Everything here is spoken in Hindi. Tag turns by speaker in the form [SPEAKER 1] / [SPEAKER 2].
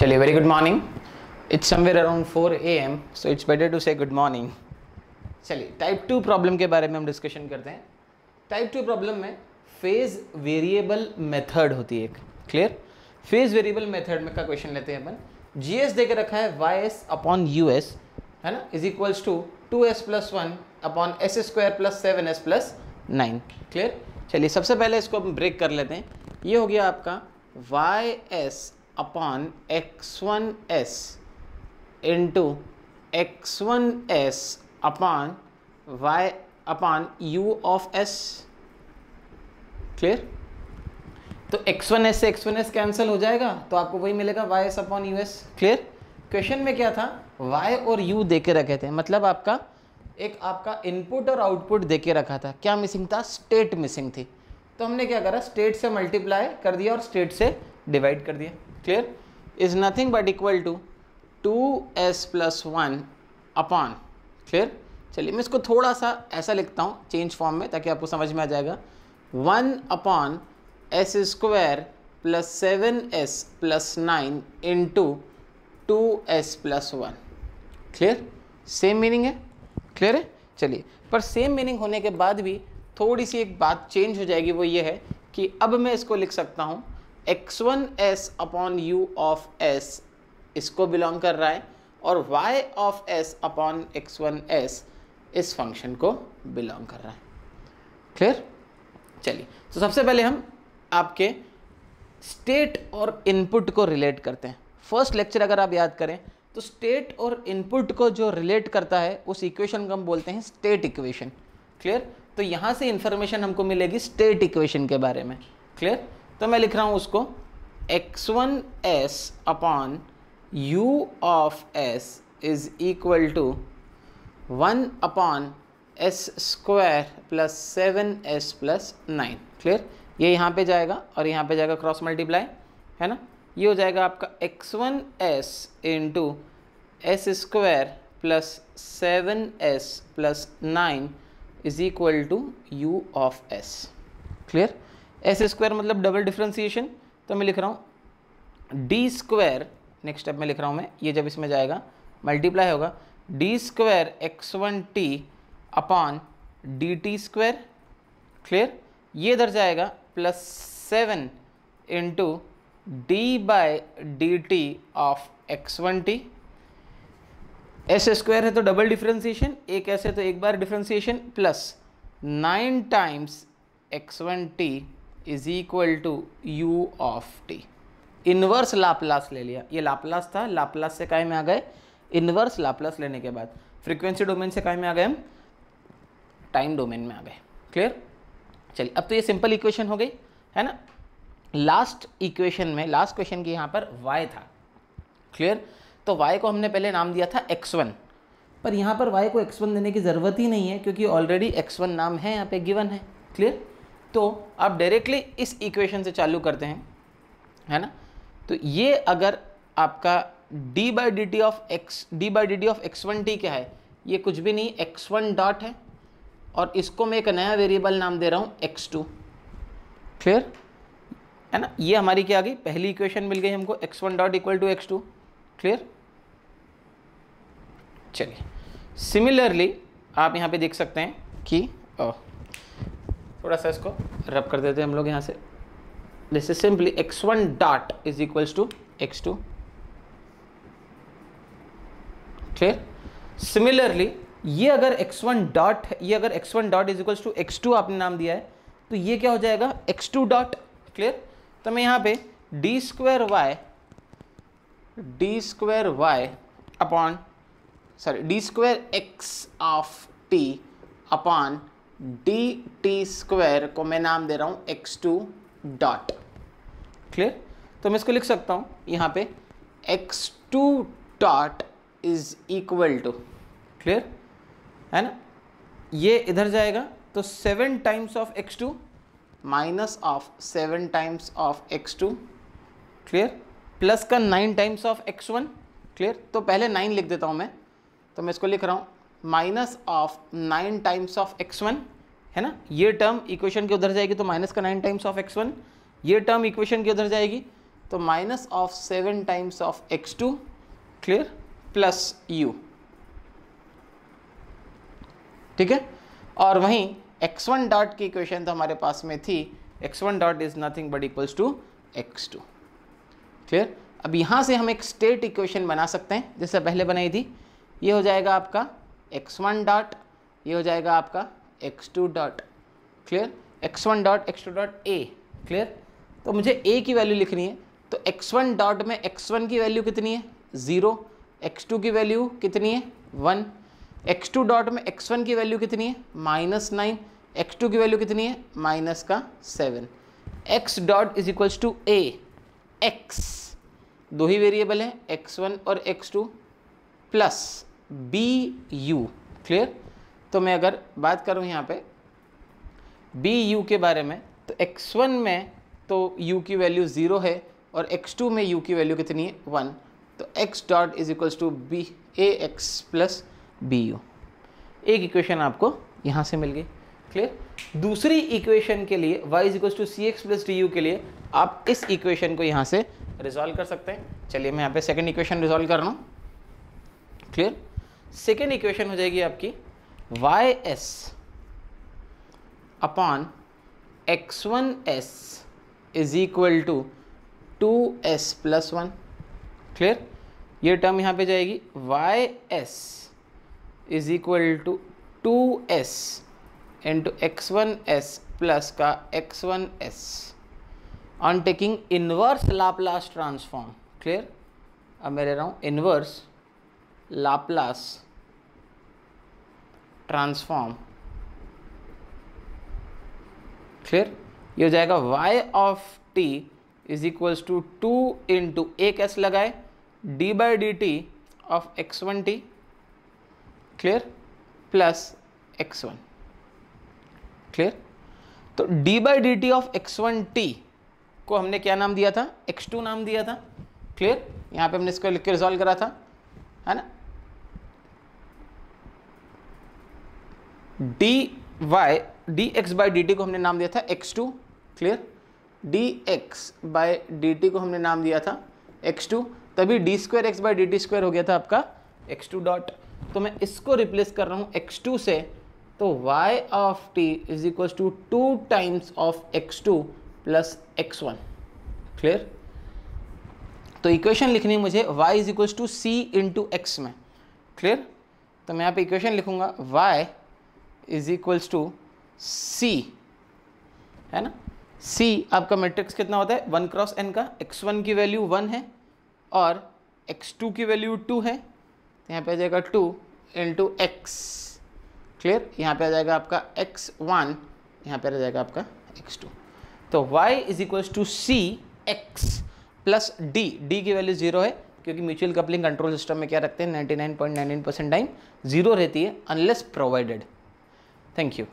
[SPEAKER 1] चलिए, very good morning. It's somewhere around 4 AM, so it's better to say good morning. चलिए, टाइप 2 प्रॉब्लम के बारे में हम डिस्कशन करते हैं. टाइप 2 प्रॉब्लम में फेज वेरिएबल मेथड होती है एक. क्लियर? फेज वेरिएबल मेथड में का क्वेश्चन लेते हैं अपन. जीएस देके रखा है YS अपॉन US, है ना, is equals to 2S plus 1 upon S square plus 7S plus 9. Clear? चलिए, सबसे पहले इसको हम ब्रेक कर लेते हैं. ये हो गया आपका YS upon x1s into x1s upon y upon u of s. Clear? तो x1s से x1s कैंसिल हो जाएगा तो आपको वही मिलेगा ys upon us. Clear? Question में क्या था, y और u देके रखे थे, मतलब आपका इनपुट और आउटपुट देके रखा था. क्या मिसिंग था? स्टेट मिसिंग थी. तो हमने क्या करा, स्टेट से मल्टीप्लाई कर दिया और स्टेट से डिवाइड कर दिया. Clear? Is nothing but equal to 2s plus 1 upon. Clear? चलिए, मैं इसको थोड़ा सा ऐसा लिखता हूँ चेंज फॉर्म में ताकि आपको समझ में आ जाएगा. 1 upon s square plus 7s plus 9 into 2s plus 1. Clear? Same meaning है. क्लियर है? चलिए, पर सेम मीनिंग होने के बाद भी थोड़ी सी एक बात चेंज हो जाएगी. वो ये है कि अब मैं इसको लिख सकता हूँ x1s upon u of s, इसको बिलोंग कर रहा है, और y of s upon x1s इस फंक्शन को बिलोंग कर रहा है. क्लियर? चलिए, तो सबसे पहले हम आपके स्टेट और इनपुट को रिलेट करते हैं. फर्स्ट लेक्चर अगर आप याद करें तो स्टेट और इनपुट को जो रिलेट करता है उस इक्वेशन को हम बोलते हैं स्टेट इक्वेशन. क्लियर? तो यहाँ से इंफॉर्मेशन हमको मिलेगी स्टेट इक्वेशन के बारे में. क्लियर? तो मैं लिख रहा हूँ उसको x1s upon u of s is equal to 1 upon s square plus 7s plus 9. Clear? ये यहाँ पे जाएगा और यहाँ पे जाएगा क्रॉस मल्टीप्लाई, है ना. ये हो जाएगा आपका x1s into s square plus 7s plus 9 is equal to u of s. Clear? S square मतलब डबल डिफ्रेंसिएशन, तो मैं लिख रहा हूँ डी स्क्वायर. नेक्स्ट स्टेप में लिख रहा हूँ मैं, ये जब इसमें जाएगा मल्टीप्लाई होगा d square x1t upon d t square. Clear? ये इधर जाएगा plus 7 into d by D T of x1t. S square है तो डबल डिफ्रेंसिएशन, एक ऐसे तो एक बार differentiation, plus 9 times x1t is equal to u of t. Inverse Laplace ले लिया. ये लाप्लास था, लाप्लास से काय में आ गए, इनवर्स लाप्लास लेने के बाद फ्रीक्वेंसी डोमेन से काय में आ गए, हम टाइम डोमेन में आ गए. क्लियर? चलिए, अब तो ये सिंपल इक्वेशन हो गई, है ना. लास्ट इक्वेशन में, लास्ट क्वेश्चन की यहाँ पर y था. क्लियर? तो y को हमने पहले नाम दिया था x1, पर यहाँ पर y को x1 देने की ज़रूरत ही नहीं है क्योंकि ऑलरेडी x1 नाम है यहाँ पे गिवन है. क्लियर? तो आप डायरेक्टली इस इक्वेशन से चालू करते हैं, है ना. तो ये अगर आपका d by D T of x1t क्या है, ये कुछ भी नहीं, x1 डॉट है और इसको मैं एक नया वेरिएबल नाम दे रहा हूँ x2. क्लियर? है ना. ये हमारी क्या आ गई, पहली इक्वेशन मिल गई हमको, x1 dot equal to x2. Clear? चलिए, सिमिलरली आप यहाँ पे देख सकते हैं कि थोड़ा सा इसको रब कर देते हैं हम लोग यहाँ से. This is simply x1 dot is equals to x2. Clear? Similarly ये अगर x1 डॉट है, ये अगर x1 dot is equals to x2 आपने नाम दिया है तो ये क्या हो जाएगा, x2 डॉट. क्लियर? तो मैं यहाँ पे D square y upon D square x of t upon d t square को मैं नाम दे रहा हूँ x2 डॉट. क्लियर? तो मैं इसको लिख सकता हूँ यहाँ पे x2 dot is equal to. Clear? है ना. ये इधर जाएगा तो 7 times of x2 minus of 7 times of x2. Clear? Plus का 9 टाइम्स ऑफ x1. क्लियर? तो पहले 9 लिख देता हूँ मैं, तो मैं इसको लिख रहा हूँ minus of 9 times of x1, है ना. ये टर्म इक्वेशन के उधर जाएगी तो माइनस का 9 टाइम्स ऑफ x1, ये टर्म इक्वेशन के उधर जाएगी तो minus of 7 times of x2, clear, plus u, ठीक है। और वहीं x1 डॉट की इक्वेशन तो हमारे पास में थी, x1 dot is nothing but equals to x2, clear. अब यहाँ से हम एक स्टेट इक्वेशन बना सकते हैं जैसे पहले बनाई थी। ये हो जाएगा आपका x1 डॉट, ये हो जाएगा आपका x2 dot, clear, x1 dot x2 dot a, clear. तो मुझे a की वैल्यू लिखनी है, तो x1 डॉट में x1 की वैल्यू कितनी है 0, x2 की वैल्यू कितनी है 1, x2 डॉट में x1 की वैल्यू कितनी है -9, x2 की वैल्यू कितनी है -7, x dot is equals to a, x दो ही वेरिएबल हैं x1 और x2, plus b u, clear. तो मैं अगर बात करूं यहाँ पे b u के बारे में, तो x1 में तो u की वैल्यू 0 है और x2 में u की वैल्यू कितनी है 1, तो x dot is equals to b a x plus B U. एक इक्वेशन आपको यहाँ से मिल गई, क्लियर। दूसरी इक्वेशन के लिए y is equals to C X plus D U के लिए आप इस इक्वेशन को यहाँ से रिजॉल्व कर सकते हैं। चलिए मैं यहाँ पे सेकंड इक्वेशन रिजॉल्व कर रहा हूँ, क्लियर। सेकंड इक्वेशन हो जाएगी आपकी Y S upon x1s is equal to 2s plus 1, clear. ये टर्म यहाँ पे जाएगी Y S is equal to 2s into x1s plus का x1s on taking inverse Laplace transform, clear. अब मैं ले रहा हूँ इनवर्स लाप्लास ट्रांसफॉर्म, क्लियर। ये हो जाएगा y of t is equals to 2 into एक s लगाए d by D T of x1t, clear, plus x1, clear. तो d by D T of x1t को हमने क्या नाम दिया था x2 नाम दिया था, क्लियर। यहाँ पे हमने इसको लिख के रिजॉल्व करा था, है ना। D x by D T को हमने नाम दिया था x2, clear. D x by D T को हमने नाम दिया था x2, तभी D square x by D t square हो गया था आपका x2 डॉट। तो मैं इसको रिप्लेस कर रहा हूँ x2 से, तो y of t is equal to 2 times of x2 plus x1, clear. तो इक्वेशन लिखनी है मुझे y is equal to c into X में, क्लियर। तो मैं यहाँ पे इक्वेशन लिखूंगा y is equals to c, है ना। c आपका मैट्रिक्स कितना होता है 1 क्रॉस n का, x1 की वैल्यू 1 है और x2 की वैल्यू 2 है, तो यहाँ पे आ जाएगा 2 इंटू एक्स, क्लियर। यहाँ पे आ जाएगा आपका x1, यहाँ पे आ जाएगा आपका x2। तो y is equals to c x plus d की वैल्यू 0 है क्योंकि म्यूचुअल कपलिंग कंट्रोल सिस्टम में क्या रखते हैं 99.99% टाइम 0 रहती है अनलेस प्रोवाइडेड। Thank you.